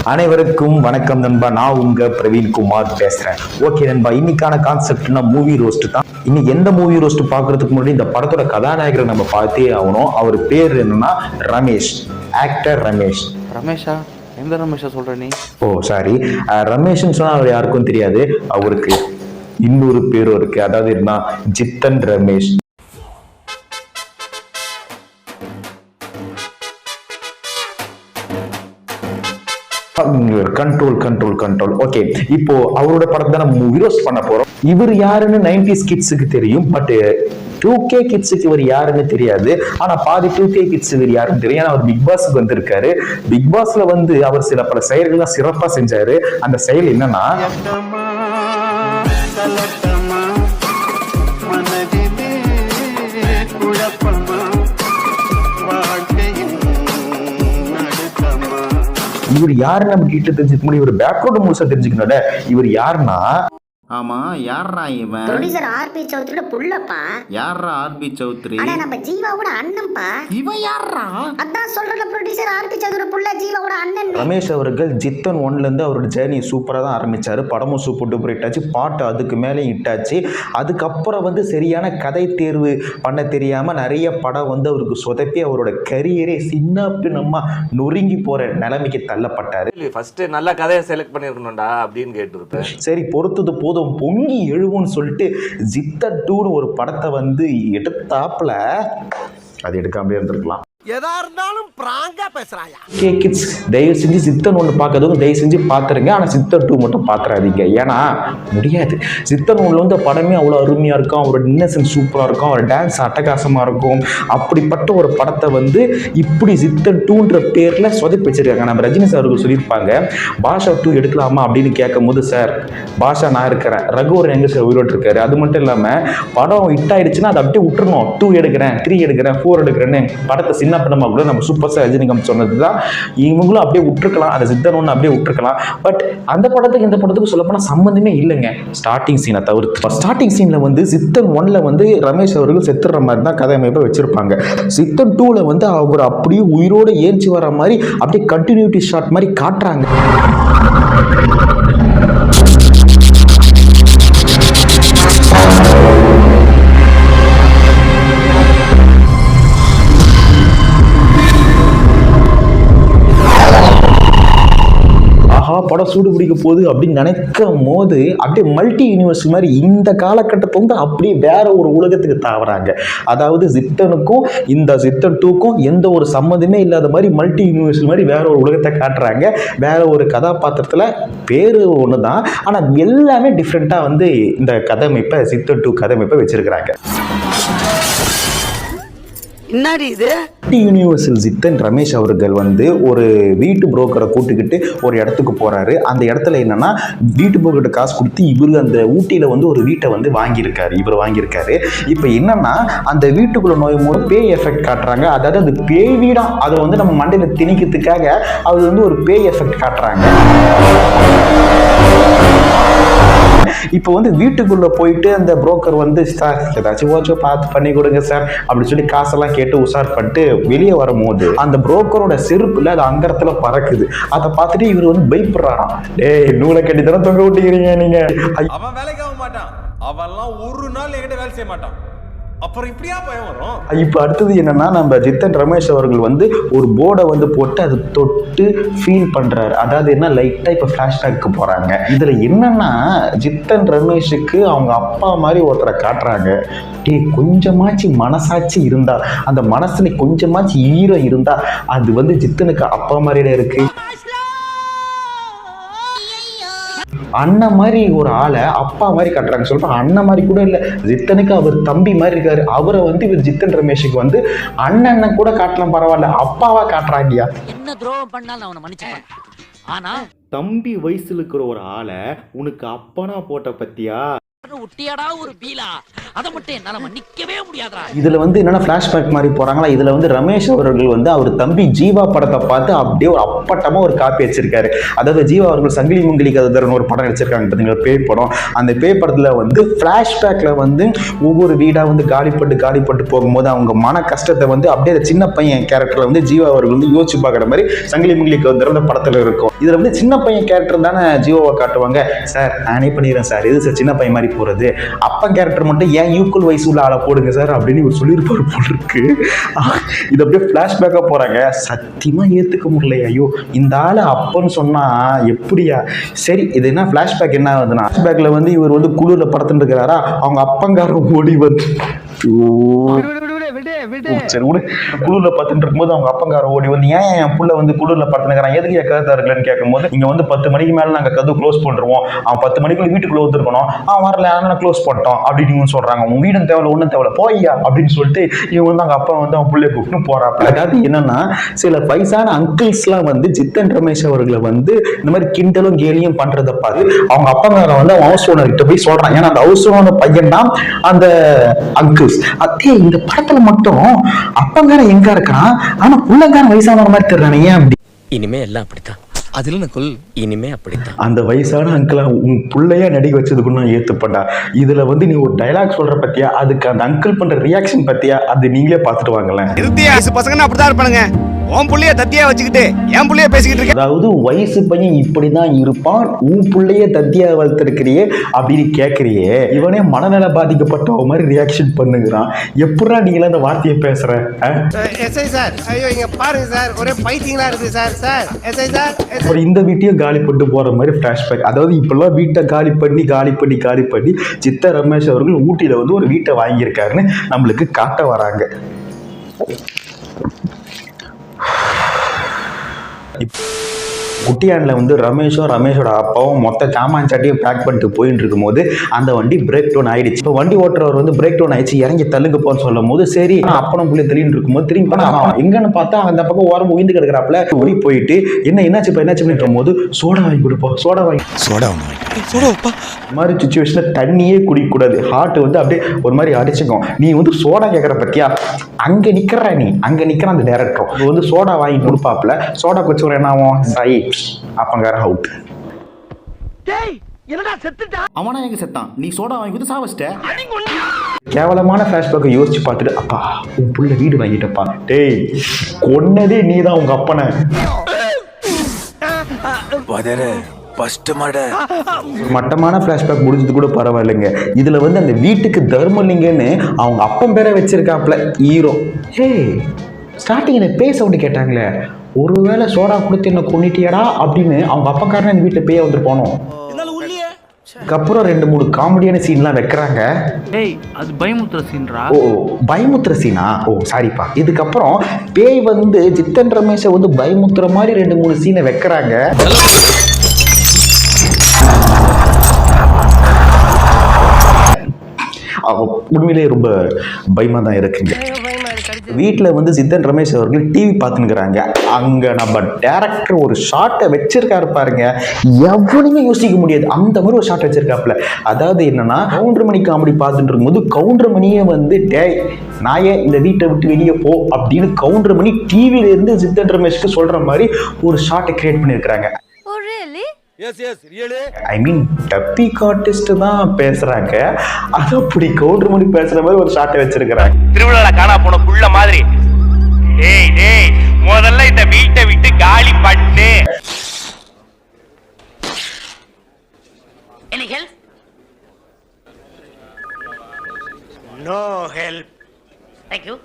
அனைவருக்கும் வணக்கம் நண்பா. நான் உங்க பிரவீன் குமார் பேசுறேன். ஓகே நண்பா, இன்னைக்கான கான்செப்ட்னா மூவி ரோஸ்ட் தான். இன்னைக்கு எந்த மூவி ரோஸ்ட் பாக்குறதுக்கு முன்னாடி இந்த படத்தோட கதாநாயகரை நம்ம பார்த்தே ஆகணும். அவர் பேர் என்னன்னா ரமேஷ், ஆக்டர் ரமேஷ். ரமேஷா? எந்த ரமேஷா சொல்ற நீ? ஓ சாரி, ரமேஷ்னு சொன்னா அவர் யாருக்கும் தெரியாது. அவருக்கு இன்னொரு பேரும் இருக்கு, அதாவது என்ன, ஜித்தன் ரமேஷ். கண்ட்ரோல். ஓகே, இப்போ அவரோட படத்தை நம்ம ரோஸ்ட் பண்ண போறோம். இவர் யாருன்னு 90s கிட்ஸுக்கு தெரியும், பட் 2K கிட்ஸுக்கு இவர் யாருன்னு தெரியாது. ஆனா பாதி 2K கிட்ஸ் இவர் யாருன்னு தெரியும். ஏன்னா அவர் பிக் பாஸ்க்கு வந்திருக்காரு. பிக் பாஸ்ல வந்து அவர் சில பல செயல்கள்லாம் சிறப்பா செஞ்சாரு. அந்த செயல் என்னன்னா, இவர் யாருன்னு நம்ம கிட்ட தெரிஞ்சுக்க முடியும். இவர் பேக்ரவுண்ட் முழுசா தெரிஞ்சுக்கணும்ல. இவர் யாருன்னா, ஆமா, யாரா இவன்? ப்ரொடியூசர் ஆர்பி சௌத்ரியோட புள்ளப்பா. யாரா ஆர்பி சௌத்ரி? அட நம்ம ஜீவாவோட அண்ணன்ப்பா. இவன் யாரா? அதான் சொல்றல, ப்ரொடியூசர் ஆர்பி சௌத்ரியோட புள்ள, ஜீவாவோட அண்ணன். ரமேஷ் அவர்கள் ஜித்தன் 1ல இருந்து அவரோட ஜேர்னி சூப்பரா தான் ஆரம்பிச்சாரு. படமும் சூப்பர் டூப்பர் இட்டாச்சு, பாட்டு அதுக்கு மேலே இட்டாச்சு. அதுக்கப்புறம் வந்து சரியான கதை தேர்வு பண்ண தெரியாம நிறைய படம் வந்து அவருக்கு சொதப்பி அவரோட கரியரே சின்ன பின்னமா நொறுங்கி போற நிலைமைக்கு தள்ளப்பட்டாரு. ஃபர்ஸ்ட் நல்ல கதையை செலக்ட் பண்ணிருக்கணும்டா அப்படின்னு கேட்டுருப்பேன். சரி, பொறுத்தது போதும், பொங்கி எழுவுன்னு சொல்லிட்டு ஜித்தன் 2ன்னு ஒரு படத்தை வந்து எடுத்தாப்புல, அது எடுக்காமலே இருந்திருக்கலாம். எதா இருந்தாலும் பிராங்கா பேசுறாயா. கே கிட்ஸ், தயவு செஞ்சு சித்தன் 1 பார்க்கறதுக்கு தயவு செஞ்சு பார்த்துருங்க. ஆனால் சித்தன் 2 மட்டும் பார்த்துறாதீங்க. ஏன்னா முடியாது. சித்தன் 1ல வந்து படமே அவ்வளோ அருமையாக இருக்கும். அவரோட இன்னசென்ட் சூப்பராக இருக்கும். அவர் டான்ஸ் அட்டகாசமாக இருக்கும். அப்படிப்பட்ட ஒரு படத்தை வந்து இப்படி சித்தன் 2ன்ற பேரில் சொதப்பி வச்சிருக்காங்க. நம்ம ரஜினி சார் அவர்கள் சொல்லியிருப்பாங்க, பாஷா 2 எடுக்கலாமா அப்படின்னு கேட்கும் போது, சார் பாஷா நான் இருக்கிறேன், ரகுவரன் எங்கே சார் உயிரோடு இருக்காரு. அது மட்டும் இல்லாமல் படம் ஹிட் ஆயிடுச்சுன்னா அதை அப்படியே விட்டுருணும். 2 எடுக்கிறேன், 3 எடுக்கிறேன், 4 எடுக்கிறேன்னு படத்தை சின்ன படமா கூட நம்ம சூப்பர் ஸ்டார் ரஜினிகாந்த் சொன்னதுதான். இவங்களும் அப்படியே விட்டுருக்கலாம், அந்த சித்தன் 1 அப்படியே விட்டுருக்கலாம். பட் அந்த படத்துக்கு இந்த படத்துக்கு சொல்லப்போனா சம்பந்தமே இல்லைங்க. ஸ்டார்டிங் சீனை தவிர்த்து ஸ்டார்டிங் சீன்ல வந்து சித்தன் 1ல வந்து ரமேஷ் அவர்கள் செத்துற மாதிரி தான் கதை அமைப்பை வச்சிருப்பாங்க. சித்தன் 2ல வந்து அவர் அப்படியே உயிரோட ஏஞ்சி வர மாதிரி அப்படியே கண்டினியூட்டி ஷாட் மாதிரி காட்டுறாங்க. படம் சூடு பிடிக்க போகுது அப்படின்னு நினைக்கும் போது அப்படியே மல்டி யூனிவர்ஸ் மாதிரி இந்த காலகட்டத்தை வந்து அப்படியே வேற ஒரு உலகத்துக்கு தாவறாங்க. அதாவது ஜித்தனுக்கும் இந்த ஜித்தன் 2க்கும் எந்த ஒரு சம்மந்தமே இல்லாத மாதிரி மல்டி யூனிவர்ஸ் மாதிரி வேற ஒரு உலகத்தை காட்டுறாங்க. வேற ஒரு கதாபாத்திரத்துல பேரு ஒன்று தான், ஆனா எல்லாமே டிஃப்ரெண்டா வந்து இந்த கதையமைப்பை ஜித்தன் 2 கதையமைப்பை வச்சிருக்கிறாங்க. என்னடி இது? யூனிவர்சல் ஜித்தன் ரமேஷ் அவர்கள் வந்து ஒரு வீட்டு புரோக்கரை கூட்டுக்கிட்டு ஒரு இடத்துக்கு போறாரு. அந்த இடத்துல என்னன்னா, வீட்டு புரோக்கர்கிட்ட காசு கொடுத்து இவரு அந்த ஊட்டியில வந்து ஒரு வீட்டை வந்து இவர் வாங்கியிருக்காரு. இப்போ என்னன்னா, அந்த வீட்டுக்குள்ள நோய் மூலம் பேய் எஃபெக்ட் காட்டுறாங்க. அதாவது அது பேய் வீடா, அதை வந்து நம்ம மண்டையில திணிக்கிறதுக்காக அது வந்து ஒரு பேய் எஃபெக்ட் காட்டுறாங்க. இப்போ வந்து வீட்டுக்குள்ள போயிட்டு அந்த புரோக்கர் வந்து, சார் ஏதாச்சும் பார்த்து பண்ணி கொடுங்க சார் அப்படின்னு சொல்லி காசெல்லாம் கேட்டு உஷார் பண்ணிட்டு வெளியே வரும்போது அந்த புரோக்கரோட செருப்புல அது அங்கரத்துல பறக்குது. அதை பார்த்துட்டு இவர் வந்து பயப்படுறாராம். டேய், நூலை கட்டித்தனம் தொங்க விட்டுக்கிறீங்க நீங்க. அவன் வேலைக்கு ஆக மாட்டான், அவன்லாம் ஒரு நாள் என்கிட்ட வேலை செய்ய மாட்டான். அப்புறம் இப்படியா பயம் வரும். இப்போ அடுத்தது என்னன்னா, நம்ம ஜித்தன் ரமேஷ் அவர்கள் வந்து ஒரு போர்டை வந்து போட்டு அதை தொட்டு ஃபீல் பண்றாரு. அதாவது என்ன, லைட்டா இப்ப ஃபிளாஷ்பேக்கு போறாங்க. இதுல என்னன்னா, ஜித்தன் ரமேஷுக்கு அவங்க அப்பா மாதிரி ஒருத்தரை காட்டுறாங்க. கொஞ்சமாச்சு மனசாட்சி இருந்தா, அந்த மனசுல கொஞ்சமாச்சு ஈரம் இருந்தா, அது வந்து ஜித்தனுக்கு அப்பா மாதிரியே இருக்கு. அண்ணன் மாதிரி ஒரு ஆளை அப்பா மாதிரி காட்டுறாங்க. சொல்றேன், அண்ணன் மாதிரி கூட இல்ல, ஜித்தனுக்கு அவர் தம்பி மாதிரி இருக்காரு. அவரை வந்து இவர் ஜித்தன் ரமேஷுக்கு வந்து அண்ணன் கூட காட்டலாம், பரவாயில்ல, அப்பாவா காட்டுறாங்கயா. என்ன துரோகம் பண்ணாலும் அவனை மன்னிச்சுப்பான். ஆனா தம்பி வயசுல இருக்கிற ஒரு ஆளை உனக்கு அப்பனா போட்ட பத்தியா? உட்டியாடா ஒரு பீலா, அதை மட்டும் என்னால மன்னிக்கவே முடியாதுடா. இதுல வந்து என்னன்னா ஃபிளாஷ்பேக் மாதிரி போறாங்களா. இதுல வந்து ரமேஷ் அவர்கள் வந்து அவர் தம்பி ஜீவா படத்தை பார்த்து அப்படியே ஒரு அப்பட்டமா ஒரு காப்பி வச்சிருக்காரு. அதாவது ஜீவா அவர்கள் சங்கிலி முங்கிலி கதர்னு ஒரு படம் வச்சிருக்காங்க பார்த்தீங்களா, பேய் படம். அந்த பேய் படத்துல வந்து ஃபிளாஷ்பேக்ல வந்து ஒவ்வொரு வீடா வந்து காலிப்பட்டு போகும்போது அவங்க மன கஷ்டத்தை வந்து அப்படியே சின்ன பையன் கேரக்டர்ல வந்து ஜீவா அவர்கள் வந்து யோசிச்சு பார்க்குற மாதிரி சங்கிலி முங்கிலி கதர் படத்துல இருக்கும். இதுல வந்து சின்ன பையன் கேரக்டர் தானே ஜீவாவை காட்டுவாங்க. சார் நானே பண்ணிடுறேன் சார், இது சார் சின்ன பையன் மாதிரி போறது, அப்பா கேரக்டர் மட்டும் ஏன் ஈக்குவல் வயசு உள்ள ஆளை போடுங்க சார் அப்படின்னு இவர் சொல்லியிருப்பாரு போல இருக்கு. இது அப்படியே பிளாஷ்பேக்கா போறாங்க. சத்தியமா ஏத்துக்க முடியல. ஐயோ இந்த ஆளு அப்பன்னு சொன்னா எப்படியா? சரி இது என்ன பிளாஷ்பேக் என்ன ஆகுதுன்னா, பிளாஷ்பேக்ல வந்து இவர் வந்து குளிர்ல படத்துட்டு இருக்கிறாரா, அவங்க அப்பங்காரன் ஓடி வந்து சரி விடு, குளிர்ல பார்த்துட்டு இருக்கும்போது அவங்க அப்பங்கார ஓடி வந்து ஏன் என் புள்ள வந்து குளிர்ல படுத்துக்கிறான், எதுக்கு கதை இருக்கலன்னு கேட்கும்போது, இங்க வந்து 10 மணிக்கு மேல நாங்க கதவு க்ளோஸ் பண்ணிருவோம், அவன் 10 மணிக்குள்ள வீட்டுக்குள்ள வந்துருக்கணும், அவன் வரல ஆனால் க்ளோஸ் பண்ணிட்டோம் அப்படின்னு சொல்றாங்க. உன் வீடும் தேவையில்ல ஒன்றும் தேவையில்ல போய்யா அப்படின்னு சொல்லிட்டு இவன் வந்து அவங்க அப்பா வந்து அவன் பிள்ளைய கூப்பிட்டு போறாப்ல. அதாவது என்னன்னா சில வயசான அங்கிள்ஸ் எல்லாம் வந்து ஜித்தன் ரமேஷ் அவர்களை வந்து இந்த மாதிரி கிண்டலும் கேலியும் பண்றதை பார்த்து அவங்க அப்பங்கார வந்து அவன் ஹவுஸ் ஓனர் கிட்ட போய் சொல்றான். ஏன்னா அந்த ஹவுஸ் ஓனர் பையன் தான் அந்த அங்கிள்ஸ். அதே இந்த படத்துல மட்டும் அப்பங்கார எங்க இருக்கிறான், ஆனா புள்ளங்காரன் வயசான மாதிரி தெரியறானே ஏன் அப்படி? இனிமே எல்லாம் அப்படித்தான். அதுல நக்குல் இனிமே அப்படித்தான். அந்த வயசான அங்கிளா உன் பிள்ளையா நடிக்க வச்சதுக்கு நான் ஏத்துப்பட்டா. இதுல வந்து நீ ஒரு டைலாக் சொல்ற பத்தியா, அதுக்கு அந்த அங்கிள் பண்ற ரியாக்ஷன் பத்தியா, அது நீங்களே பாத்துட்டு வாங்கலாம். பசங்க அப்படிதான் இருப்பானுங்க. உன் புள்ளைய தத்தியா வச்சுக்கிட்டு என் புள்ளைய பேசிக்கிட்டு இருக்க. அதாவது வயசு பையன் இப்படிதான் இருப்பான், உன் புள்ளைய தத்தியா வளர்த்திருக்கிறியே அப்படின்னு கேட்கறியே. இவனே மனநல பாதிக்கப்பட்ட மாதிரி ரியாக்ஷன் பண்ணுகிறான். எப்படா நீங்களா அந்த வார்த்தையை பேசுற? எஸ்ஐ சார், ஐயோ இங்க பாருங்க சார், ஒரே பைத்தியங்களா இருக்கு சார். சார் எஸ்ஐ சார், அப்புறம் இந்த வீட்டையும் காலி பண்ணிட்டு போற மாதிரி ஃபிளாஷ்பேக். அதாவது இப்பெல்லாம் வீட்டை காலி பண்ணி சித்த ரமேஷ் அவர்கள் ஊட்டியில வந்து ஒரு வீட்டை வாங்கியிருக்காருன்னு நம்மளுக்கு காட்ட வராங்க. குட்டியான்ல வந்து ரமேஷோட அப்பாவும் மொத்த சாமான் சாட்டியும் பேக் பண்ணிட்டு போயிட்டு இருக்கும் போது அந்த வண்டி பிரேக் டவுன் ஆயிடுச்சு. இப்போ வண்டி ஓட்டுறவர் வந்து பிரேக் டவுன் ஆயிடுச்சு, இறங்கி தள்ளுங்க போன்னு சொல்லும் போது சரி அப்பனும் புள்ளி தெளின்னு இருக்கும்போது திரும்பி பண்ண எங்கன்னு பார்த்தா அந்த பக்கம் ஓரம் உயிர்ந்து கிடக்குறாப்புல. ஓடி போயிட்டு என்னாச்சு பண்ணிட்டு போது சோடா வாங்கி கொடுப்போம், சோடா மாதிரி சுச்சுவேஷன்ல தண்ணியே குடிக்க கூடாது. ஹார்ட் வந்து அப்படியே ஒரு மாதிரி அடிச்சுக்கும். நீ வந்து சோடா கேட்கற பத்தியா, அங்க நிக்கிற அந்த டைரக்டர் வந்து சோடா வாங்கி கொடுப்பாப்புல. சோடா குடிச்சவரை என்ன ஆகும், அப்பங்கார அவுட். அவனா எங்க செத்தான், நீ சோடா வாங்கி கொடுத்து சாவச்சிட்ட. கேவலமான ஃபிளாஷ்பேக்கை யோசிச்சு பார்த்துட்டு அப்பா உன் புள்ள வீடு வாங்கிட்டப்பா, டேய் கொன்னதே நீதான் உங்க அப்பனை. மட்டமான ஃபிளாஷ்பேக் முடிஞ்சது கூட பரவாயில்லைங்க. இதுல வந்து அந்த வீட்டுக்கு தர்மலிங்கன்னு அவங்க அப்பன் பேரை வச்சிருக்காப்ல ஹீரோ. ஹே ஸ்டார்டிங் பேய் சவுண்டு கேட்டாங்களே, ஒருவேளை சோடா கொடுத்து என்ன கொன்னிட்டியடா அப்படின்னு அவங்க அப்பக்காரன் இந்த வீட்டுல பேய வந்து போனோம். அதுக்கப்புறம் 2-3 காமெடியான சீன்லாம் வைக்கிறாங்க. அது பயமுத்துற சீன்ரா. ஓ பயமுத்துற சீனா, ஓ சாரிப்பா. இதுக்கப்புறம் பேய் வந்து ஜித்தன் ரமேஷை வந்து பயமுத்துற மாதிரி 2-3 சீனை வைக்கிறாங்க. உண்மையிலேயே ரொம்ப பயமா தான் இருக்குங்க. வீட்டில் வந்து சித்தன் ரமேஷ் அவர்கள் டிவி பார்த்துனுக்குறாங்க. அங்கே நம்ம டேரக்டர் ஒரு ஷார்ட்டை வச்சிருக்காரு பாருங்க, எவ்வளவுமே யோசிக்க முடியாது அந்த மாதிரி ஒரு ஷார்ட் வச்சிருக்காப்புல. அதாவது என்னன்னா கவுண்டர் மணி காமெடி பார்த்துட்டு இருக்கும்போது கவுண்டர் மணியே வந்து டேய் நாயே இந்த வீட்டை விட்டு வெளியே போ அப்படின்னு கவுண்டர் மணி டிவியில இருந்து சித்தன் ரமேஷ்க்கு சொல்ற மாதிரி ஒரு ஷார்ட்டை கிரியேட் பண்ணியிருக்கிறாங்க. ஐ மீன் டப்பிங் ஆர்டிஸ்ட் தான் பேசுறாங்க, அது அப்படி கவுண்டர் மணி பேசுற மாதிரி ஒரு ஷார்ட்டை வச்சிருக்கிறாங்க. திருவிழா காணா போன புள்ள மாதிரி. டேய் முதல்ல இந்த வீட்டை விட்டு காலி பண்ணு. Any help? No help. Thank you.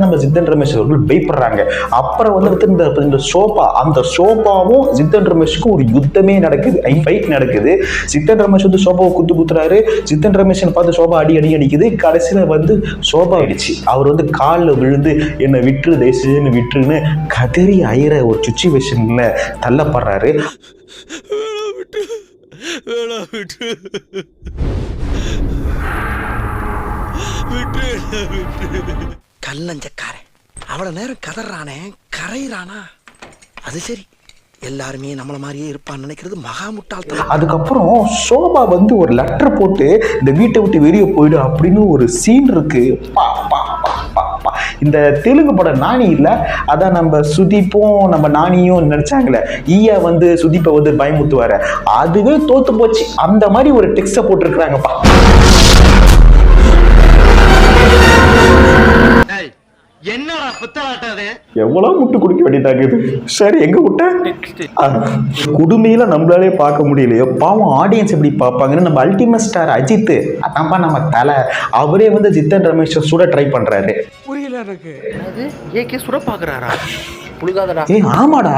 நம்ம சித்தன் ரமேஷ் அவர்கள் பயப்படுறாங்க. அப்புறம் வந்து இந்த சோபா, அந்த சோபாவும் சித்தன் ரமேஷுக்கும் ஒரு யுத்தமே நடக்குது, ஃபைட் நடக்குது. சித்தன் ரமேஷ் வந்து சோபாவை குத்துறாரு, சித்தன் ரமேஷ் பார்த்து சோபா அடிக்குது. கடைசியில வந்து சோபா ஆயிடுச்சு. அவர் வந்து காலில் விழுந்து என்னை விட்டுரு தேசுன்னு விட்டுருன்னு கதறி அயிற ஒரு சுச்சுவேஷன்ல தள்ளப்படுறாரு. கல்லஞ்சக்காரன் அவ்வளவு நேரம் கதறானே, கரையிறானா? அது சரி, எல்லாருமே நம்மள மாதிரியே இருப்பான்னு நினைக்கிறது மகா முட்டாள்தனம். அதுக்கப்புறம் சோபா வந்து ஒரு லெட்டர் போட்டு இந்த வீட்டை விட்டு வெளியே போயிடு அப்படின்னு ஒரு சீன் இருக்கு. பா பா பா பா பா. இந்த தெலுங்கு படம் நானி இல்ல, அதான் நம்ம சுதீப்பும் நம்ம நானியும் நினைச்சாங்களே, ஈயா வந்து சுதீப்பை வந்து பயமுத்துவாரு, அதுவே தோத்து போச்சு. அந்த மாதிரி ஒரு டெக்ஸ்ட போட்டிருக்கிறாங்கப்பா. என்னடா புத்தாட்டது? எவ்வளவு முட்டு குடிக்க வேண்டியதாகுது. சரி, எங்க விட்ட குடுமையில நம்மளாலே பார்க்க முடியலையோ, பாவம் ஆடியன்ஸ் எப்படி பார்ப்பாங்கன்னு நம்ம அல்டிமேட் ஸ்டார் அஜித், அதான்ப்பா நம்ம தலை, அவரே வந்து ஜித்தன் ரமேஷ் சுட ட்ரை பண்றாரு. புரியல எனக்கு. ஏகே சுட பாக்குறாரா? புழுகாதடா. ஏய் ஆமாடா,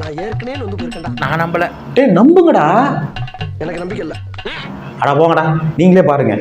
நான் ஏற்கனவே வந்து போயிருக்கேன்டா. நான் நம்பல. டேய் நம்புங்கடா. எனக்கு நம்பிக்கை இல்ல. அட போங்கடா, நீங்களே பாருங்க.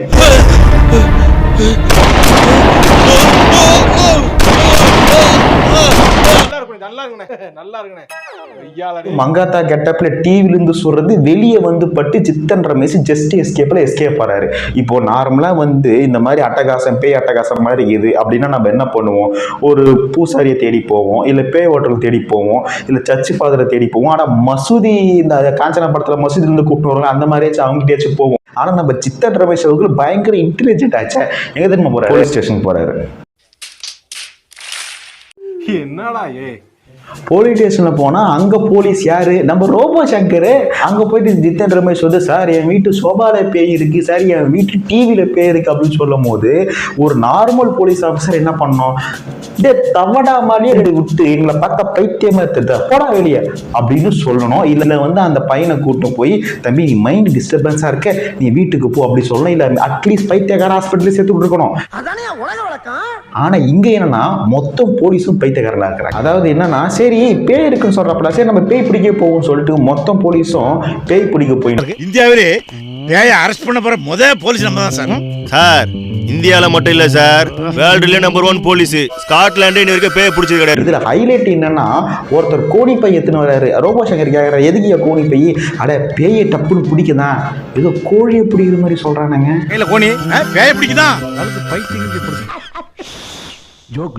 மங்காத்தா கெட்டப்ல டிவில இருந்து சொல்றது வெளியே வந்து பட்டு ஜித்தன் ரமேஷ் ஜஸ்ட் எஸ்கேப் ஆறாரு. இப்போ நார்மலா வந்து இந்த மாதிரி அட்டகாசம் பேய் அட்டகாசம் மாதிரி இருக்குது அப்படின்னா நம்ம என்ன பண்ணுவோம், ஒரு பூசாரியை தேடி போவோம், இல்ல பேய் ஹோட்டல் தேடி போவோம், இல்ல சர்ச்சு ஃபாதரை தேடி போவோம். ஆனா மசூதி, இந்த காஞ்சனா படத்துல மசூதியில இருந்து கூப்பிட்டு வருவாங்க, அந்த மாதிரியாச்சும் அவங்ககிட்டயாச்சும் போவோம். ஆனா நம்ம ஜித்தன் ரமேஷ் அவர்கள் பயங்கர இன்டெலிஜென்ட் ஆச்சா. எங்க தெரியுமா போறாரு? போலீஸ் ஸ்டேஷன் போறாரு. என்னடா போலீஸ் ஸ்டேஷன்ல போனா அங்க போலீஸ் யாரு, நம்ம ரோபோ சங்கர். அங்க போயிட்டு ஜித்தன் ரமேஷ் வந்து, சார் என் வீட்டு சோபால பேய் இருக்கு, சார் என் வீட்டு டிவில பேய் இருக்கு அப்படின்னு சொல்லும் போது ஒரு நார்மல் போலீஸ் ஆஃபீஸர் என்ன பண்ணோம், தவடா மாதிரியே விட்டு எங்களை பார்த்த பைத்தியமா எடுத்துட்டா போடா வெளியே அப்படின்னு சொல்லணும். இல்ல வந்து அந்த பையனை கூட்டு போய், தம்பி நீ மைண்ட் டிஸ்டர்பன்ஸா இருக்க, நீ வீட்டுக்கு போ அப்படி சொல்லணும். இல்ல அட்லீஸ்ட் பைத்தியக்கார ஹாஸ்பிட்டல் சேர்த்து விட்டுருக்கணும். ஆனா இங்க என்னன்னா மொத்தம் போலீஸும் பைத்தியக்காரனா இருக்கிறாங்க. அதாவது என்னன்னா, சரி பேய் இருக்குன்னு சொல்றப்பல, சரி நம்ம பேய் பிடிக்க போவோம்னு சொல்லிட்டு மொத்தம் போலீஸும் பேய் பிடிக்க போயிட்டு. இந்தியாவிலே பேயை அரெஸ்ட் பண்ண போற முதல் போலீஸ் நம்ம தான் சார். சார் இந்தியால மட்டும் இல்ல சார், வேர்ல்டுல நம்பர் 1 போலீஸ். ஸ்காட்லாண்டே இன்ன வரைக்கும் பேய் பிடிச்சது கிடையாது. இதுல ஹைலைட் என்னன்னா, ஒருத்தர் கோணி பை எத்துன்னு வராரு. ரோபோ சங்கர் கேக்குற, எதுக்கு கோணி பை? அட பேயை டப்புன்னு பிடிக்குதான், ஏதோ கோழியை பிடிக்கிற மாதிரி சொல்றானுங்க. இல்ல கோணி பேயை பிடிக்குதான், அதுக்கு பைத்தியம் பிடிச்சு. ஜோக்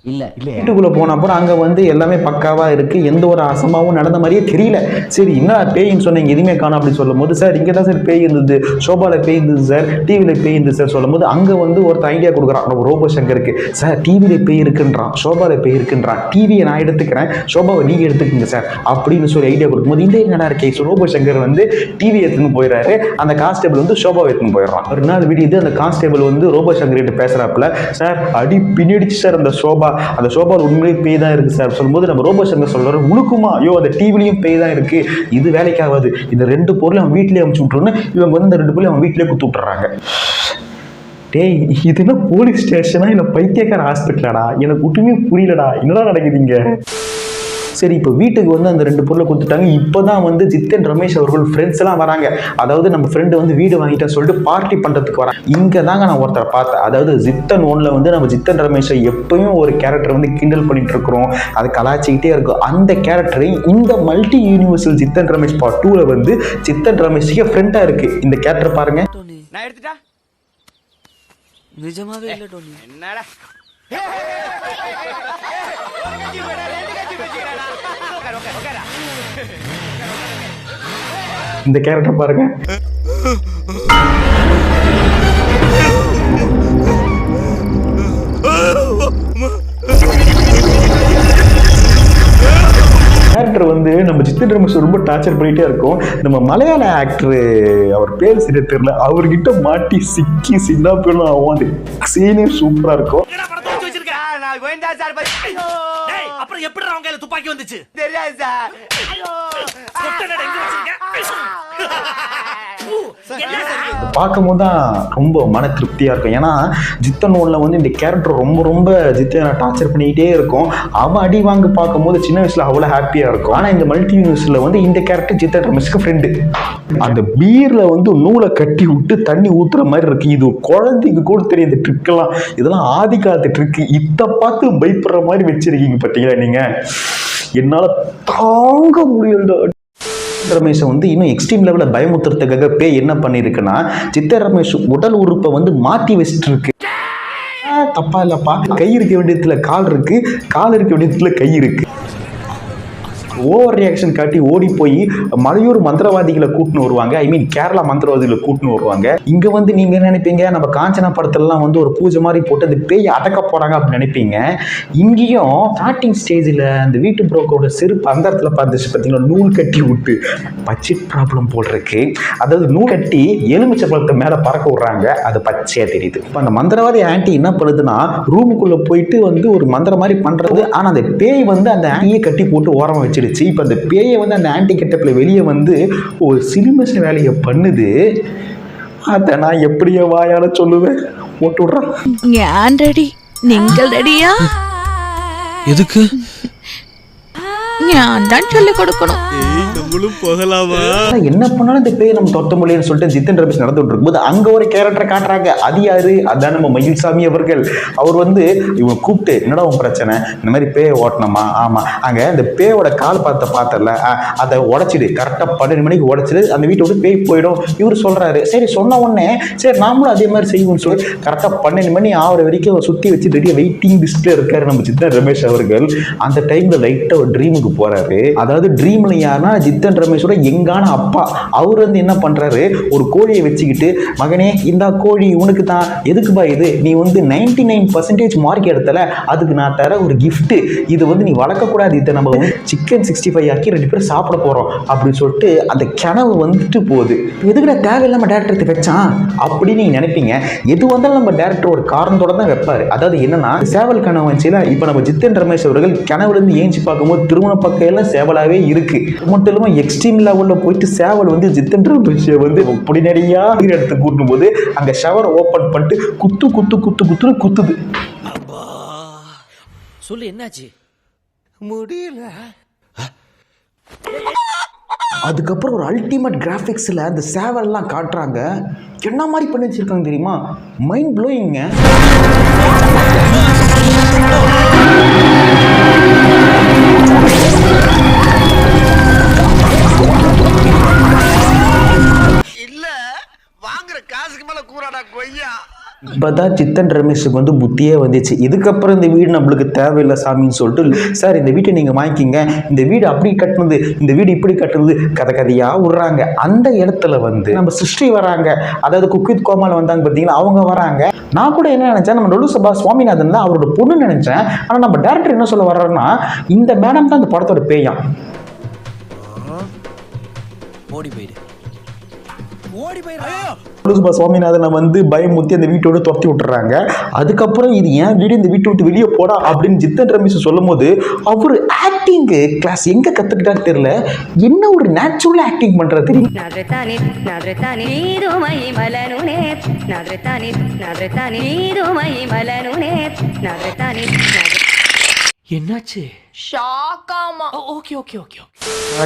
இல்ல. வீட்டுக்குள்ள போன அப்புறம் அங்க வந்து எல்லாமே பக்காவா இருக்கு, எந்த ஒரு அசம்பாவும் நடந்த மாதிரியே தெரியல. சரி என்ன பேயின்னு சொன்னீங்க, எதுவுமே காணும் அப்படின்னு சொல்லும் போது, சார் இங்க தான் சார் பேய் இருந்தது, சோபால பேய் இருந்தது சார், டிவில பேய் இருந்தது சார் சொல்லும் போது, அங்க வந்து ஒருத்தர் ஐடியா கொடுக்குறான் நம்ம ரோபோ சங்கருக்கு. சார் டிவில பேய் இருக்குன்றான், சோபால பேய் இருக்குன்றான், டிவியை நான் எடுத்துக்கிறேன், சோபாவை நீங்க எடுத்துக்கங்க சார் அப்படின்னு சொல்லி ஐடியா கொடுக்கும்போது, இந்த என்னடா இருக்கே, ரோபோ சங்கர் வந்து டிவி எடுத்துன்னு போயிடுறாரு, அந்த கான்ஸ்டேபிள் வந்து சோபாவை எடுத்துன்னு போயிடுறான். ஒரு நாள் விடியுது, அந்த கான்ஸ்டேபிள் வந்து ரோபோ சங்கர் கிட்ட பேசுறாப்புல, சார் அடி பின்னாடி சார் அந்த சோபால உண்மையிலேயே பேய் தான் இருக்கு சார் சொல்லும்போது, நம்ம ரோபோ சங்கர் சொல்றாரு, உனக்குமா, ஐயோ அந்த டிவிலையும் பேய் தான் இருக்கு, இது வேலைக்காகாது, இந்த 2 பொருளையும் அவன் வீட்லயே அமுச்சு விட்டுருன்னு இவங்க வந்து இந்த 2 பொருளையும் அவன் வீட்லயே குத்து விட்டுறாங்க. டேய் இது என்ன போலீஸ் ஸ்டேஷனா இல்ல பைத்தியக்கார ஹாஸ்பிட்டலாடா, எனக்கு ஒட்டுமே புரியலடா, என்னடா நடக்குதுங்க. சரி இப்போ வீட்டுக்கு வந்து அந்த 2 பொருளை கொடுத்துட்டாங்க. இப்போதான் வந்து ஜித்தன் ரமேஷ் அவர்கள் ஃப்ரெண்ட்ஸ் எல்லாம் வராங்க. அதாவது நம்ம ஃப்ரெண்டு வந்து வீடு வாங்கிட்டேன்னு சொல்லிட்டு பார்ட்டி பண்றதுக்கு வராங்க. இங்க தாங்க நான் ஒருத்தரை பார்த்தேன். அதாவது ஜித்தன் 1ல வந்து நம்ம ஜித்தன் ரமேஷை எப்பயும் ஒரு கேரக்டர் வந்து கிண்டல் பண்ணிட்டு இருக்கிறோம், அது கலாச்சிக்கிட்டே இருக்கும். அந்த கேரக்டரை இந்த multi universal Jithan Ramesh part 2ல வந்து ஜித்தன் ரமேஷுக்கு ஃப்ரெண்டா இருக்கு. இந்த கேரக்டர் பாருங்க. நான் எடுத்துட்டா நிஜமாவே இல்ல டோனி. என்னடா இந்த கேரக்டர் பாருங்க. கேரக்டர் வந்து நம்ம ஜித்தன் ரமேஷ் ரொம்ப டார்ச்சர் பண்ணிட்டே இருக்கும். நம்ம மலையாள ஆக்டர், அவர் பேர் சரியா தெரியல, அவர்கிட்ட மாட்டி சிக்கி சின்ன பேரும் ஆகும். அது சீனே சூப்பரா இருக்கும். அப்புறம் எப்படி அவங்க கையில துப்பாக்கி வந்துச்சு தெரியாது சார். பார்க்கும்போது தான் ரொம்ப மன திருப்தியா இருக்கும். ஏன்னா ஜித்தன் 1ல வந்து இந்த கேரக்டர் ரொம்ப ஜித்தனை டார்ச்சர் பண்ணிக்கிட்டே இருக்கும். அவன் அடி வாங்க பார்க்கும்போது சின்ன வயசுல அவ்வளவு ஹாப்பியா இருக்கும். ஆனா இந்த மல்டி யூனிவர்ஸ்ல வந்து இந்த கேரக்டர் ஜித்தன் ரமேஷ்க்கு ஃப்ரெண்டு. அந்த பீர்ல வந்து நூலை கட்டி விட்டு தண்ணி ஊத்துற மாதிரி இருக்கு. இது குழந்தைக்கு கூட தெரியும் இந்த ட்ரிக் எல்லாம். இதெல்லாம் ஆதி காலத்து ட்ரிக். இத பார்த்து பயப்படுற மாதிரி வச்சிருக்கீங்க பாத்தீங்களா நீங்க. என்னால தாங்க முடியல. ரமேஷை வந்து இன்னும் எக்ஸ்ட்ரீம் லெவலில் பயமுத்துறதுக்காக பேய் என்ன பண்ணிருக்குன்னா, ஜித்தன் ரமேஷ் உடல் உறுப்பை வந்து மாற்றி வச்சுட்டு இருக்கு. தப்பா இல்லப்பா, கை இருக்க வேண்டியதுல கால் இருக்கு, கால் இருக்க வேண்டியதுல கை இருக்கு. ஓவர் ரியாக்ஷன் காட்டி ஓடி போய் மலையூர் மந்திரவாதிகளை கூட்டின்னு வருவாங்க. ஐ மீன் கேரளா மந்திரவாதிகளை கூட்டின்னு வருவாங்க. இங்க வந்து நீங்க என்ன நினைப்பீங்க, நம்ம காஞ்சனா படத்துலலாம் வந்து ஒரு பூஜை மாதிரி போட்டு அந்த பேய் அடக்க போறாங்க அப்படின்னு நினைப்பீங்க. இங்கேயும் ஸ்டார்டிங் ஸ்டேஜில் அந்த வீட்டு புரோக்கரோட செருப்பு அந்த இடத்துல பார்த்துச்சு பார்த்தீங்கன்னா, நூல் கட்டி விட்டு பட்ஜெட் ப்ராப்ளம் போல் இருக்கு. அதாவது நூல் கட்டி எலுமிச்சை பழத்தை மேலே பறக்க விடுறாங்க, அது பச்சையாக தெரியுது. இப்போ அந்த மந்திரவாதி ஆன்டி என்ன பண்ணுதுன்னா, ரூமுக்குள்ளே போயிட்டு வந்து ஒரு மந்திரம் மாதிரி பண்ணுறது. ஆனால் அந்த பேய் வந்து அந்த ஆன்டியை கட்டி போட்டு ஓரமாக வச்சிடுச்சு. இப்போ அந்த பேயை வந்து அந்த ஆன்டி கெட்டப்பில் வெளியே வந்து ஒரு சிலிமஸ் வேலையை பண்ணுது. அதை நான் எப்படியே வாயால சொல்லுவேன், போட்டு விடுறேன். ഞാൻ റെഡി, നിങ്ങൾ റെഡിയാ? எதுக்கு? ഞാൻ தான் சொல்லி கொடுக்கணும். என்ன பண்ணாலும் இந்த பேய் நம்ம தொட்ட முடியலன்னு சொல்லிட்டு ஜித்தன் ரமேஷ் நடந்துட்டு இருக்கும்போது அங்க ஒரு கேரக்டரை காட்டுறாங்க. அது யாரு? அதான் நம்ம மயில்சாமி அவர்கள். அவர் வந்து இவங்க கூப்பிட்டு, என்னடா உன் பிரச்சனை, இந்த மாதிரி பேயை ஓட்டணுமா? ஆமா, அங்க இந்த பேயோட கால் பார்த்தல அதை உடைச்சிடு, கரெக்டா 12 மணிக்கு உடைச்சிடு, அந்த வீட்டை விட்டு பேய் போயிடும். இவர் சொல்றாரு. சரி, சொன்ன உடனே சரி நாமளும் அதே மாதிரி செய்வோம்னு சொல்லி கரெக்டா 12 மணி ஆகிற வரைக்கும் சுத்தி வச்சு ரெடியா வெயிட்டிங் லிஸ்ட்ல இருக்காரு நம்ம ஜித்தன் ரமேஷ் அவர்கள். அந்த டைம்ல லைட்டா ஒரு ட்ரீமுக்கு போறாரு. அதாவது ட்ரீம்ல யாருன்னா ஜித்தன் ரமேஷோட எங்கான அப்பா. அவர் வந்து என்ன பண்றாரு, ஒரு கோழியை வச்சுக்கிட்டு, மகனே இந்த கோழி உனக்கு தான், எதுக்குப்பா இது, நீ வந்து 99% மார்க் எடுத்தல, அதுக்கு நான் தர ஒரு கிஃப்ட், இது வந்து நீ வளர்க்கக்கூடாது, இதை நம்ம வந்து சிக்கன் 65 ஆக்கி 2 பேரும் சாப்பிட போறோம் அப்படின்னு சொல்லிட்டு அந்த கனவு வந்துட்டு போகுது. எதுக்குடா தேவையில்லாம டேரக்டர் வச்சான் அப்படின்னு நீங்க நினைப்பீங்க. எது வந்தாலும் நம்ம டேரக்டர் ஒரு காரணத்தோட தான் வைப்பாரு. அதாவது என்னன்னா, சேவல் கனவு வந்துச்சுல, இப்ப நம்ம ஜித்தன் ரமேஷ் அவர்கள் கனவுல இருந்து ஏஞ்சி பார்க்கும்போது திருமண பக்கம் எல்லாம் சேவலாவே இருக்கு. மட்டும் இல்லாம எக்ஸ்ட்ரீம் லெவல்ல போயிட்டு சேவல் வந்து ஜித்தன் ரமேஷ் வந்து அப்படி நிறையா எடுத்து கூட்டும் போது அங்க ஷவர் ஓபன் பண்ணிட்டு குத்து குத்து குத்து குத்துன்னு குத்துது. சொல்லு, என்னாச்சு? முடியல. அதுக்கப்புறம் ஒரு அல்டிமேட் கிராஃபிக்ஸ்ல அந்த சேவல்லாம் காட்டுறாங்க. என்ன மாதிரி பண்ணி வச்சிருக்காங்க தெரியுமா? மைண்ட் ப்ளோயிங்க. இல்ல, வாங்குற காசுக்கு மேல கூறாடா கொய்யா. இப்பதான் ஜித்தன் ரமேஷுக்கு வந்து புத்தியே வந்துச்சு. இதுக்கப்புறம் இந்த வீடு நம்மளுக்கு தேவையில்லை சாமின்னு சொல்லிட்டு, சார் இந்த வீட்டை நீங்க வாங்கிக்கிங்க, இந்த வீடு அப்படி கட்டுனது, இந்த வீடு இப்படி கட்டுனது, கதையா விடுறாங்க. அந்த இடத்துல வந்து நம்ம சிருஷ்டி வராங்க. அதாவது குக்வித் கோமால வந்தாங்க பார்த்தீங்களா, அவங்க வராங்க. நான் கூட என்ன நினைச்சேன், நம்ம நொலு சபா சுவாமிநாதன் தான் அவரோட பொண்ணு நினைச்சேன். ஆனா நம்ம டைரக்டர் என்ன சொல்ல வர்றாருன்னா, இந்த மேடம் தான் இந்த படத்தோட பேயாம். ஓடி போயிடு. சுவாமிநாதனை வந்து பயமுத்தி அந்த வீட்டோட துரத்தி விட்டுறாங்க. அதுக்கப்புறம் இது ஏன் வீடு, இந்த வீட்டை விட்டு வெளியே போடா அப்படின்னு ஜித்தன் ரமேஷ் சொல்லும் போது அவர் ஆக்டிங் கிளாஸ் எங்க கத்துக்கிட்டான்னு தெரியல, என்ன ஒரு நேச்சுரல் ஆக்டிங் பண்றது தெரியும். என்னாச்சு? ஷாக்காமா. ஓகே ஓகே ஓகே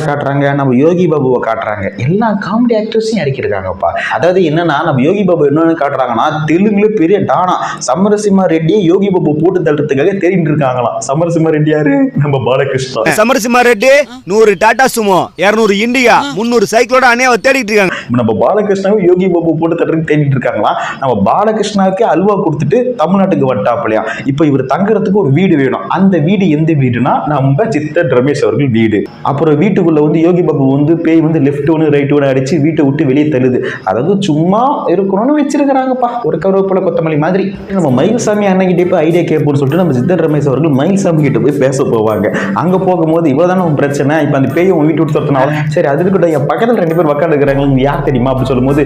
காட்டுறாங்க. நம்ம யோகி பாபுவை காட்டுறாங்க. எல்லா காமெடி ஆக்டர்ஸையும் இறக்கிருக்காங்கப்பா. அதாவது என்னன்னா, நம்ம யோகி பாபு என்னன்னு காட்டுறாங்கன்னா, தெலுங்குல பெரிய டானா சமரசிம்மா ரெட்டியை யோகி பாபு போட்டு தள்ளுறதுக்காக தேடிட்டு இருக்காங்களாம். சமரசிம்மா ரெட்டி யாரு? நம்ம பாலகிருஷ்ணா. சமரசிம்மா ரெட்டி 100 டாடா சுமோ, 200 இண்டியா, 300 சைக்கிளோட அணையாவை தேடிட்டு இருக்காங்க. நம்ம பாலகிருஷ்ணாவும் யோகி பாபு போட்டு தள்ளுறதுக்கு தேடிட்டு இருக்காங்களாம். நம்ம பாலகிருஷ்ணாவுக்கு அல்வா கொடுத்துட்டு தமிழ்நாட்டுக்கு வந்துட்டாப்லையா. இப்போ இவர் தங்குறதுக்கு ஒரு வீடு வேணும். அந்த வீடு எந்த வீடுனா, நம்ம ஜித்தன் ரமேஷ் அவர்கள் வீடு. அப்புறம் வீட்டுக்குள்ள வந்து யோகி பாபு வந்து பேய் வந்து லெஃப்ட் ஒன்று ரைட் ஒன்று அடிச்சு வீட்டை விட்டு வெளியே தள்ளுது. அதாவது சும்மா இருக்கணும்னு வச்சிருக்கிறாங்கப்பா, ஒரு கருவேப்பிலை கொத்தமல்லி மாதிரி. நம்ம மயில்சாமி அண்ணகிட்டே போய் ஐடியா கேட்போம்னு சொல்லிட்டு நம்ம ஜித்தன் ரமேஷ் அவர்கள் மயில்சாமி கிட்ட போய் பேச போவாங்க. அங்க போகும்போது இவ்வளவுதானே உன் பிரச்சனை, இப்ப அந்த பேயை உன் வீட்டு விட்டு துரத்தினாலும் சரி, அதுக்கு கூட என் பக்கத்தில் 2 பேர் உட்காந்து இருக்கிறாங்க, யார் தெரியுமா அப்படின்னு சொல்லும் போது,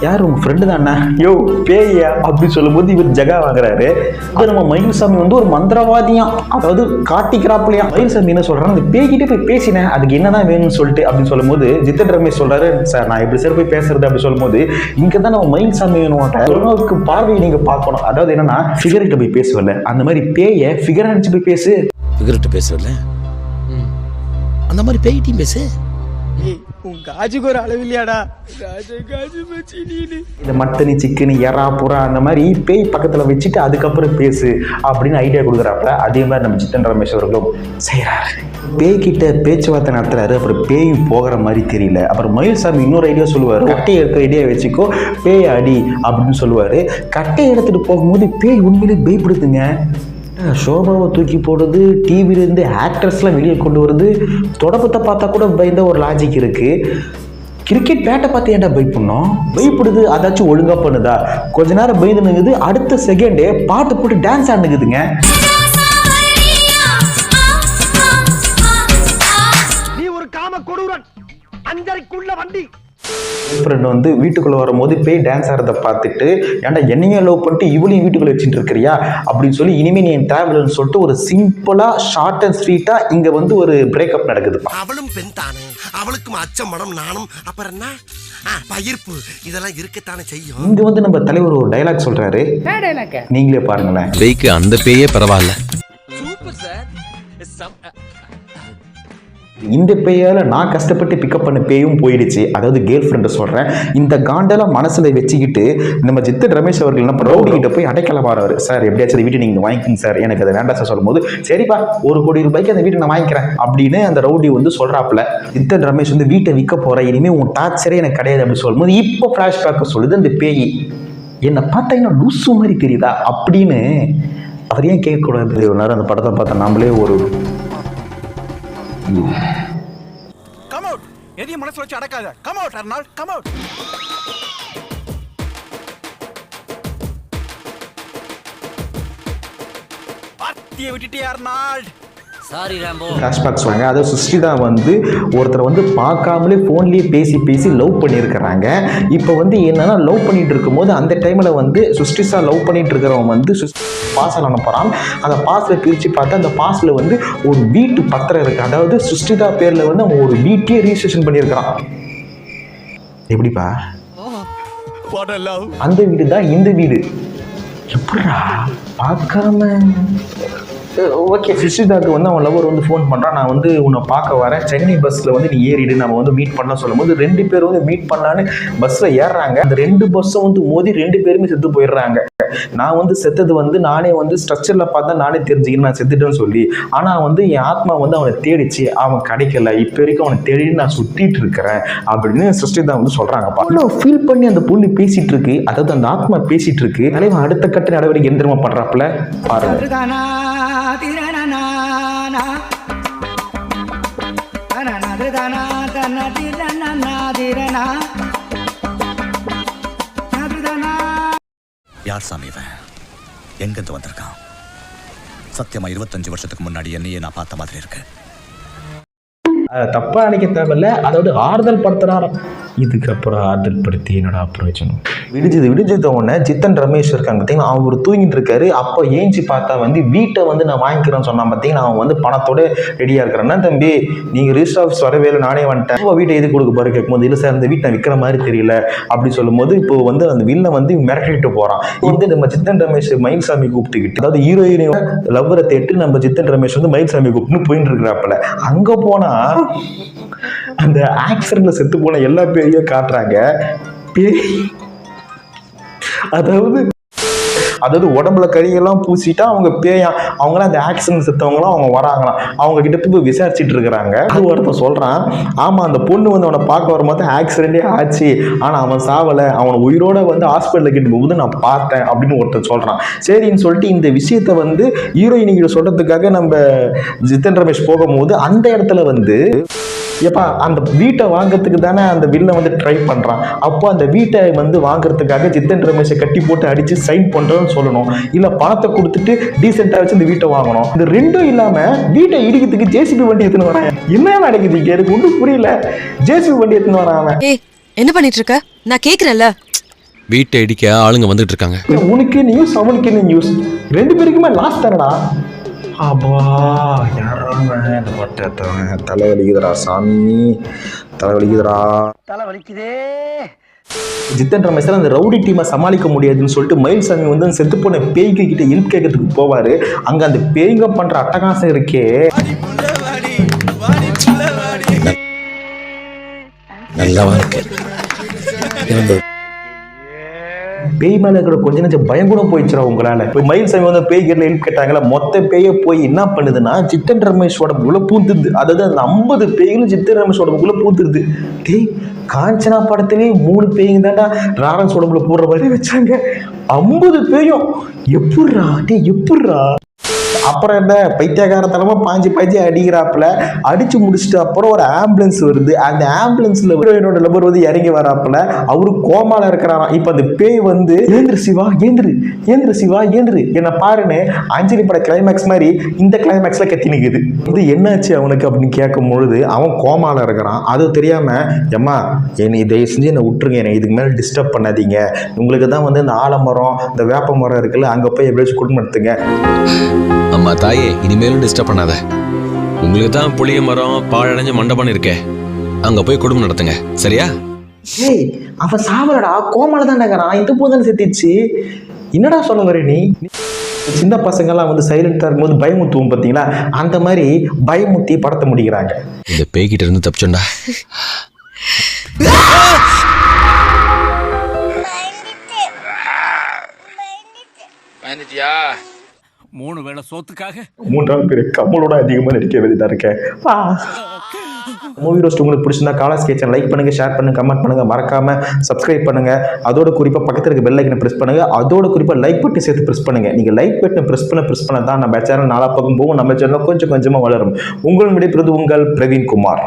யார் உங்க ஃப்ரெண்டு தானே, யோ பேயா அப்படின்னு சொல்லும் போது இவர் ஜகா வாங்குறாரு. அது நம்ம மயில்சாமி வந்து ஒரு மந்திரவாதியாம், அதாவது காட்டிக்கிறாப்லையா. மயில்சாமி என்ன சொல்றாங்க, அந்த பேய்கிட்டே போய் பேசினேன், அதுக்கு என்னதான் வேணும்னு சொல்லிட்டு அப்படின்னு சொல்லும் போது ஜித்தன் ரமேஷ் சொல்றாரு, சார் நான் எப்படி சார் போய் பேசுறது அப்படி சொல்லும் போது, இங்கதான் நம்ம மயில்சாமி வேணும்க்கு பார்வையை நீங்க பார்க்கணும். அதாவது என்னன்னா, ஃபிகர்கிட்ட போய் பேசுவல, அந்த மாதிரி பேய ஃபிகர் அடிச்சு போய் பேசு. ஃபிகர்கிட்ட பேசுவல, அந்த மாதிரி பேய்கிட்டையும் பேசு. உன் காஜுக்கு ஒரு அளவில்லையாடா, காஜு மச்சி நீனு. இந்த மட்டனி சிக்கனி எறா புறா அந்த மாதிரி பேய் பக்கத்துல வச்சுட்டு அதுக்கப்புறம் பேசு அப்படின்னு ஐடியா கொடுக்குறாப்புல. அதே மாதிரி நம்ம ஜித்தன் ரமேஷ் அவர்களும் செய்யறாரு. பேய்கிட்ட பேச்சுவார்த்தை நடத்துறாரு. அப்புறம் பேயும் போகிற மாதிரி தெரியல. அப்புறம் மயில்சாமி இன்னொரு ஐடியா சொல்லுவாரு, கட்டையை எடுக்கிற ஐடியா வச்சுக்கோ, பேய் அடி அப்படின்னு சொல்லுவாரு. கட்டையை எடுத்துட்டு போகும்போது பேய் உண்மையிலே பயப்படுதுங்க. சோபாவை தூக்கி போடுறது, டிவிலேருந்து ஆக்டர்ஸ்லாம் வெளியே கொண்டு வருது. தொடப்பத்தை பார்த்தா கூட பயந்த ஒரு லாஜிக் இருக்கு. கிரிக்கெட் பேட்டை பார்த்து ஏன்டா பை பண்ணோம்? பயப்படுது, அதாச்சும் ஒழுங்கா பண்ணுதா? கொஞ்ச நேரம் பயந்து நிற்குது, அடுத்த செகண்டே பாட்டு போட்டு டான்ஸ் ஆடுனுக்குதுங்க. நீ ஒரு காம கொடூரன், அஞ்சரைக்குள்ள வண்டி. ஃப்ரெண்ட் வந்து வீட்டுக்குள்ளே வரும்போது பேய் டான்ஸ் ஆடுறதை பார்த்துட்டு, ஏன்டா என்னையே லவ் பண்ணிட்டு இவளையும் வீட்டுக்குள்ளே வச்சுட்டு இருக்கிறியா அப்படின்னு சொல்லி, இனிமேல் நீ என் தேவையில்லைன்னு சொல்லிட்டு ஒரு சிம்பிளாக ஷார்ட் அண்ட் ஸ்வீட்டாக இங்கே வந்து ஒரு பிரேக்கப் நடக்குது. அவளும் பெண் தானே, அவளுக்கும் அச்சம் மடம் நானும், அப்புறம் என்ன பயிர்ப்பு இதெல்லாம் இருக்கத்தானே செய்யும். இங்கே வந்து நம்ம தலைவர் ஒரு டைலாக் சொல்றாரு, நீங்களே பாருங்களேன். பேய்க்கு அந்த பேயே பரவாயில்ல. இந்த பேயால நான் கஷ்டப்பட்டு பிக்கப் பண்ண பேயும் போயிடுச்சு. அதாவது கேர்ள் ஃப்ரெண்டு சொல்றேன். இந்த காண்டெல்லாம் மனசுல வச்சுக்கிட்டு நம்ம ஜித்தன் ரமேஷ் அவர்கள் என்ன ரவுடி கிட்ட போய் அடைக்கல பாருவாரு. சார் எப்படியாச்சும் வீட்டை நீங்க வாங்கிக்கிங்க சார், எனக்கு அதை வேண்டாம் சார் சொல்லும் போது, சரிப்பா 1 கோடி ரூபாய்க்கு அந்த வீட்டை நான் வாங்கிக்கிறேன் அப்படின்னு அந்த ரவுடி வந்து சொல்றாப்புல. ஜித்தன் ரமேஷ் வந்து வீட்டை விற்க போற, இனிமே உன் டார்ச்சரே எனக்கு கிடையாது அப்படின்னு சொல்லும்போது, இப்போ பிளாஷ்பேக் சொல்லுது அந்த பேய், என்னை பார்த்தீங்கன்னா லூசு மாதிரி தெரியுதா அப்படின்னு. அவர் ஏன் கேட்கக்கூடாது? ஒரு நேரம் அந்த படத்தை பார்த்தா நாமளே ஒரு கம் அவுட், எதையும் மனசுல வச்சு அடக்காத. Come out Arnold, come out. பார்ட்டியை விட்டுட்டே அர்னால்ட். Sorry Rambo. ஃப்ளாஷ்பேக் சொல்லுங்க. அதாவது சுஷ்டிதா வந்து ஒருத்தர் வந்து பார்க்காமலே ஃபோன்லேயே பேசி லவ் பண்ணியிருக்கிறாங்க. இப்போ வந்து என்னன்னா, லவ் பண்ணிட்டு இருக்கும்போது அந்த டைமில் வந்து சுஷ்டிதா லவ் பண்ணிட்டு இருக்கிறவன் வந்து பார்சல் அனுப்புகிறான். அந்த பார்சலை பிரித்து பார்த்தா அந்த பார்சலில் வந்து ஒரு வீட்டு பத்திரம் இருக்குது. அதாவது சுஷ்டிதா பேரில் வந்து அவன் ஒரு வீட்டையே ரிஜிஸ்ட்ரேஷன் பண்ணியிருக்கிறான். எப்படிப்பா? அந்த வீடு தான் இந்த வீடு. எப்படா பார்க்காம? ஓகே, சுஷ்டிதாக்கு வந்து அவன் லவர் வந்து ஃபோன் பண்ணுறான், நான் வந்து உன்னை பார்க்க வரேன், சென்னை பஸ்ஸில் வந்து நீ ஏறிடு, நம்ம வந்து மீட் பண்ணலாம் சொல்லும்போது 2 பேர் வந்து மீட் பண்ணலான்னு பஸ்ஸில் ஏறுறாங்க. அந்த 2 பஸ்ஸும் வந்து மோதி 2 பேருமே செத்து போயிடுறாங்க. நான் வந்து செத்தது வந்து நானே வந்து ஸ்ட்ரக்சரில் பார்த்தா நானே தெரிஞ்சுக்கிறேன் நான் செத்துட்டேன்னு சொல்லி. ஆனால் வந்து என் ஆத்மா வந்து அவனை தேடிச்சு, அவன் கிடைக்கல, இப்போ வரைக்கும் அவனை தேடி நான் சுற்றிட்டு இருக்கிறேன் அப்படின்னு சுஷ்டிதா வந்து சொல்கிறாங்கப்பா. அவ்வளோ ஃபீல் பண்ணி அந்த பொண்ணு பேசிகிட்டு இருக்கு. அதாவது அந்த ஆத்மா பேசிகிட்டு இருக்கு. தலைவன் அடுத்த கட்ட நடவடிக்கை எந்த தெரியுமா பண்ணுறாப்புல பாருங்க. யார் சாமி இவன்? எங்கிருந்து வந்திருக்கான்? சத்தியமா 25 வருஷத்துக்கு முன்னாடி என்னையே நான் பார்த்த மாதிரி இருக்கு. தப்பா நினைக்க தேவையில்ல. அதாவது ஆறுதல் படுத்துறாராம். இதுக்கப்புறம் ஆறுதல் படுத்தி என்னடா பிரயோஜனம்? விடிஞ்சது உடனே ஜித்தன் ரமேஷ் இருக்காங்க பார்த்தீங்கன்னா, அவர் தூங்கிட்டு இருக்காரு. அப்போ ஏஞ்சி பார்த்தா வந்து வீட்டை வந்து நான் வாங்கிக்கிறேன்னு சொன்னான் பார்த்தீங்கன்னா, அவன் வந்து பணத்தோட ரெடியாக இருக்கிறேன்னா, தம்பி நீங்கள் ரிஜிஸ்டர் ஆஃபீஸ் வரவே இல்லை, நானே வந்துட்டேன், இப்போ வீட்டை எது கொடுக்க போகிற கேட்கும்போது, இல்லை சார் இந்த வீட்டை நான் விற்கிற மாதிரி தெரியல அப்படி சொல்லும்போது, இப்போ வந்து அந்த வில்லை வந்து மிரட்டிட்டு போகிறான். வந்து நம்ம ஜித்தன் ரமேஷ் மயில்சாமி கூப்பிட்டுக்கிட்டு, அதாவது ஹீரோயினோட லவ்வரை தேட்டு நம்ம ஜித்தன் ரமேஷ் வந்து மயில்சாமி கூப்பிட்டுன்னு போயிட்டு இருக்கிறாப்புல. அங்கே போனால் அந்த ஆக்சிடென்ட்ல செத்து போன எல்லா பேரையும் காட்டுறாங்க. அதாவது உடம்புல கரியெல்லாம் பூசிட்டா அவங்க பேயா, அவங்களாம் அந்த ஆக்சிடென்ட் செத்தவங்களாம் அவங்க வராங்களாம். அவங்க கிட்ட போய் விசாரிச்சுட்டு இருக்கிறாங்க. அது ஒருத்தன் சொல்றான், ஆமா அந்த பொண்ணு வந்து அவனை பார்க்க வரும்போது ஆக்சிடென்டே ஆச்சு, ஆனா அவன் சாவலை, அவனை உயிரோட வந்து ஹாஸ்பிட்டலில் கிட்ட போகும்போது நான் பார்த்தேன் அப்படின்னு ஒருத்தன் சொல்றான். சரின்னு சொல்லிட்டு இந்த விஷயத்த வந்து ஹீரோயினிகிட்ட சொல்றதுக்காக நம்ம ஜித்தன் ரமேஷ் போகும்போது அந்த இடத்துல வந்து எப்பா அந்த வீட்டை வாங்கிறதுக்கு தானே அந்த வில்லை வந்து ட்ரை பண்ணுறான். அப்போ அந்த வீட்டை வந்து வாங்குறதுக்காக ஜித்தன் ரமேஷை கட்டி போட்டு அடித்து சைன் பண்ணுறோன்னு சொல்லணும், இல்லை பணத்தை கொடுத்துட்டு டீசெண்டாக வச்சு இந்த வீட்டை வாங்கணும். இந்த ரெண்டும் இல்லாமல் வீட்டை இடிக்கிறதுக்கு ஜேசிபி வண்டி எடுத்துன்னு வராங்க. என்ன நடக்குது எனக்கு ஒன்றும் புரியல. ஜேசிபி வண்டி எடுத்துன்னு வராங்க. என்ன பண்ணிட்டு இருக்க? நான் கேட்குறேன்ல. வீட்டை இடிக்க ஆளுங்க வந்துட்டு இருக்காங்க. உனக்கு நியூஸ் அவனுக்கு நியூஸ், 2 பேருக்குமே லாஸ்ட் தானடா. அப்பா யாரான தலைவலிக்குதுடா சாமி, தலைவலிக்குதுடா, தலைவலிக்குதே. ஜித்தன் ரமேஷ் அந்த ரவுடி டீமை சமாளிக்க முடியாதுன்னு சொல்லிட்டு மயில்சாமி வந்து செத்து போன பேய்க்கு கிட்ட ஹெல்ப் கேட்கறதுக்கு போவாரு. அங்க அந்த பேய்ங்க பண்ற அட்டகாசம் இருக்கே, நல்லாவா இருக்கு. பேய் மேல இருக்கிற கொஞ்ச நெஞ்ச பயம் கூட போயிடுச்சுரா உங்களால. இப்போ மயில்சாமி வந்து பேய் கேட்ல ஹெல்ப் கேட்டாங்களா, மொத்த பேயை போய் என்ன பண்ணுதுன்னா ஜித்தன் ரமேஷோட உள்ள பூந்துது. அதாவது அந்த 50 பேய்களும் ஜித்தன் ரமேஷோட உள்ள பூந்துருது. டேய் காஞ்சனா படத்திலேயே 3 பேய்ங்க தாண்டா ராரன்ஸ் உடம்புல போடுற மாதிரி வச்சாங்க. 50 பேயும் எப்பட்றா? டேய் எப்பட்றா? அப்புறம் என்ன பைத்தியகாரத்தனமா பாஞ்சு அடிக்கிறாப்புல. அடிச்சு முடிச்சுட்டு அப்புறம் ஒரு ஆம்புலன்ஸ் வருது. அந்த ஆம்புலன்ஸ்ல ஹீரோயினோட லவர் வந்து இறங்கி வராப்புல. அவரு கோமால இருக்கிறாராம். இப்ப அந்த பேய் வந்து ஏந்திரு சிவா ஏந்திரு சிவா ஏந்திரு என்ன பாருன்னு அஞ்சலி பட கிளைமேக்ஸ் மாதிரி இந்த கிளைமேக்ஸ்ல கத்தி நிக்குது. இது என்னாச்சு அவனுக்கு அப்படின்னு கேட்கும் பொழுது அவன் கோமால இருக்கிறான். அது தெரியாம எம்மா என்னை தயவு செஞ்சு என்னை விட்டுருங்க, என்னை இதுக்கு மேல டிஸ்டர்ப் பண்ணாதீங்க, உங்களுக்கு தான் வந்து இந்த ஆலமரம் இந்த வேப்ப மரம் இருக்குல்ல அங்க போய் எப்படியாச்சும் குடும்பம் எடுத்துங்க. அம்மா தாயே, இனிமேலும் டிஸ்டர்ப் பண்ணாத. உங்களுக்கு தான் புளிய மரம் பாழடைஞ்ச மண்டபம் இருக்கே, அங்க போய் குடும்பம் நடத்துங்க, சரியா? ஏய் அவன் சாவலடா, கோமால தான் நகரான். இந்த போதும் செத்துச்சு. என்னடா சொல்ல வர நீ? சின்ன பசங்கள்லாம் வந்து சைலண்டா இருக்கும்போது பயமுத்துவோம் பார்த்தீங்களா, அந்த மாதிரி பயமுத்தி படத்தை முடிக்கிறாங்க. இந்த பேய்கிட்ட இருந்து தப்பிச்சோண்டா. பயந்துட்டியா? 3 வேளை சோத்துக்காக 3ஆவது பேர் கமலோட அதிகமாக நடிக்க வேண்டியதா இருக்கேன். மூவி ரோஸ்ட் உங்களுக்கு பிடிச்சிருந்தா காலா ஸ்கெட்சை லைக் பண்ணுங்க, ஷேர் பண்ணுங்க, கமெண்ட் பண்ணுங்க, மறக்காம சப்ஸ்கிரைப் பண்ணுங்க. அதோட குறிப்பா பக்கத்துல இருக்க பெல் ஐக்கனை பிரஸ் பண்ணுங்க. அதோட குறிப்பா லைக் பட்டன் சேர்த்து பிரஸ் பண்ணுங்க. நீங்க லைக் பட்டனை பிரஸ் பண்ண தான் நம்ம சேனல் நாலா பக்கம் போகும், நம்ம சேனல் கொஞ்சம் கொஞ்சமா வளரும். உங்கள் விடைபெறுவது உங்கள் பிரவீன் குமார்.